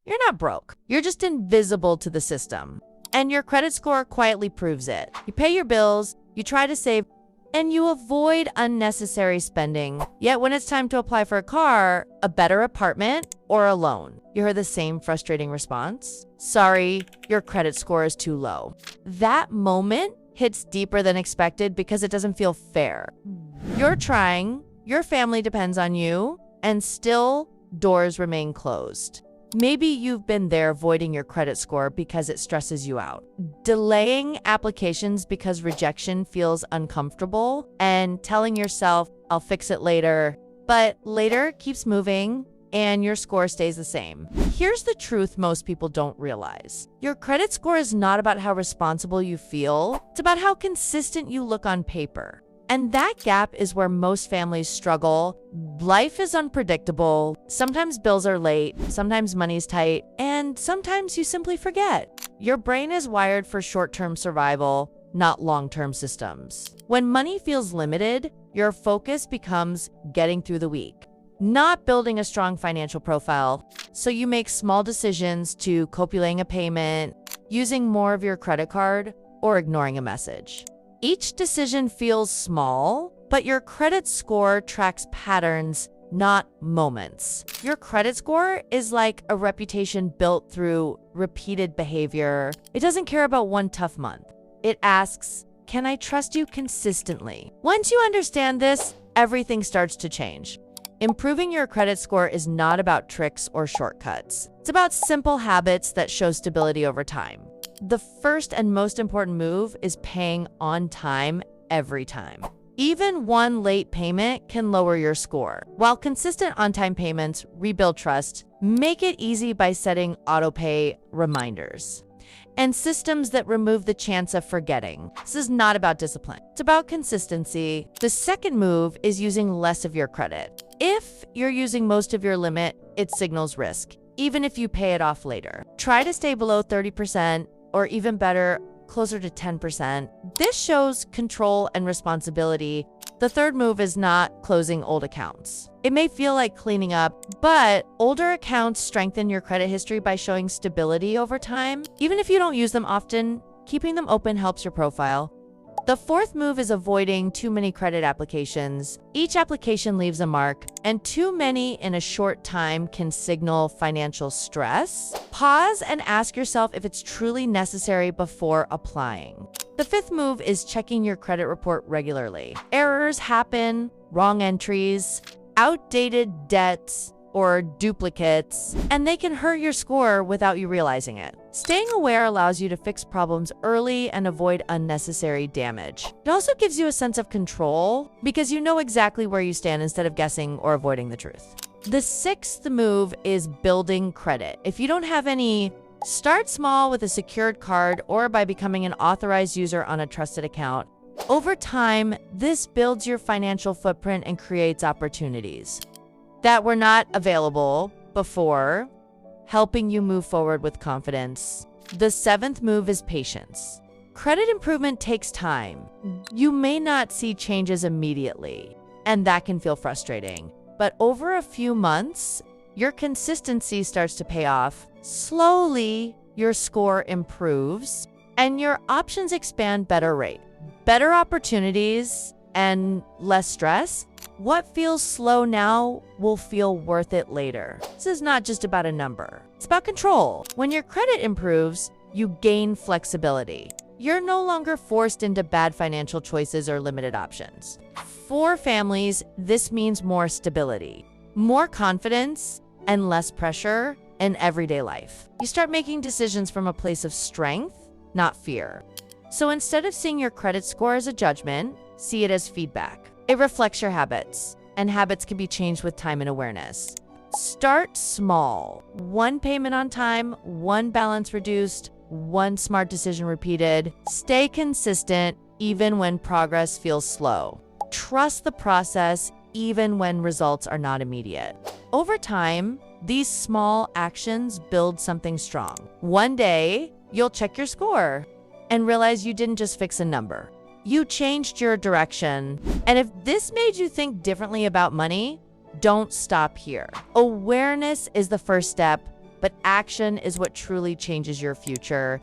You're not broke. You're just invisible to the system. And your credit score quietly proves it. You pay your bills, you try to save, and you avoid unnecessary spending. Yet when it's time to apply for a car, a better apartment, or a loan, you hear the same frustrating response. Sorry, your credit score is too low. That moment hits deeper than expected because it doesn't feel fair. You're trying, your family depends on you, and still doors remain closed. Maybe you've been there avoiding your credit score because it stresses you out, delaying applications because rejection feels uncomfortable, and telling yourself, I'll fix it later. But later keeps moving and your score stays the same. Here's the truth most people don't realize. Your credit score is not about how responsible you feel. It's about how consistent you look on paper. And that gap is where most families struggle. Life is unpredictable. Sometimes bills are late, sometimes money's tight, and sometimes you simply forget. Your brain is wired for short-term survival, not long-term systems. When money feels limited, your focus becomes getting through the week, not building a strong financial profile. So you make small decisions to copuling a payment, using more of your credit card, or ignoring a message. Each decision feels small, but your credit score tracks patterns, not moments. Your credit score is like a reputation built through repeated behavior. It doesn't care about one tough month. It asks, can I trust you consistently? Once you understand this, everything starts to change. Improving your credit score is not about tricks or shortcuts. It's about simple habits that show stability over time. The first and most important move is paying on time every time. Even one late payment can lower your score. While consistent on-time payments rebuild trust, make it easy by setting autopay reminders and systems that remove the chance of forgetting. This is not about discipline. It's about consistency. The second move is using less of your credit. If you're using most of your limit, it signals risk, even if you pay it off later. Try to stay below 30%, or even better, closer to 10%. This shows control and responsibility. The third move is not closing old accounts. It may feel like cleaning up, but older accounts strengthen your credit history by showing stability over time. Even if you don't use them often, keeping them open helps your profile. The fourth move is avoiding too many credit applications. Each application leaves a mark, and too many in a short time can signal financial stress. Pause and ask yourself if it's truly necessary before applying. The fifth move is checking your credit report regularly. Errors happen, wrong entries, outdated debts, or duplicates, and they can hurt your score without you realizing it. Staying aware allows you to fix problems early and avoid unnecessary damage. It also gives you a sense of control because you know exactly where you stand instead of guessing or avoiding the truth. The sixth move is building credit. If you don't have any, start small with a secured card or by becoming an authorized user on a trusted account. Over time, this builds your financial footprint and creates opportunities that were not available before, helping you move forward with confidence. The seventh move is patience. Credit improvement takes time. You may not see changes immediately, and that can feel frustrating. But over a few months, your consistency starts to pay off. Slowly, your score improves, and your options expand better rate. Better opportunities and less stress. What feels slow now will feel worth it later. This is not just about a number. It's about control. When your credit improves, you gain flexibility. You're no longer forced into bad financial choices or limited options. For families, this means more stability, more confidence, and less pressure in everyday life. You start making decisions from a place of strength, not fear. So instead of seeing your credit score as a judgment, see it as feedback. It reflects your habits, and habits can be changed with time and awareness. Start small. One payment on time, one balance reduced, one smart decision repeated. Stay consistent even when progress feels slow. Trust the process even when results are not immediate. Over time, these small actions build something strong. One day, you'll check your score and realize you didn't just fix a number. You changed your direction. And if this made you think differently about money, don't stop here. Awareness is the first step, but action is what truly changes your future.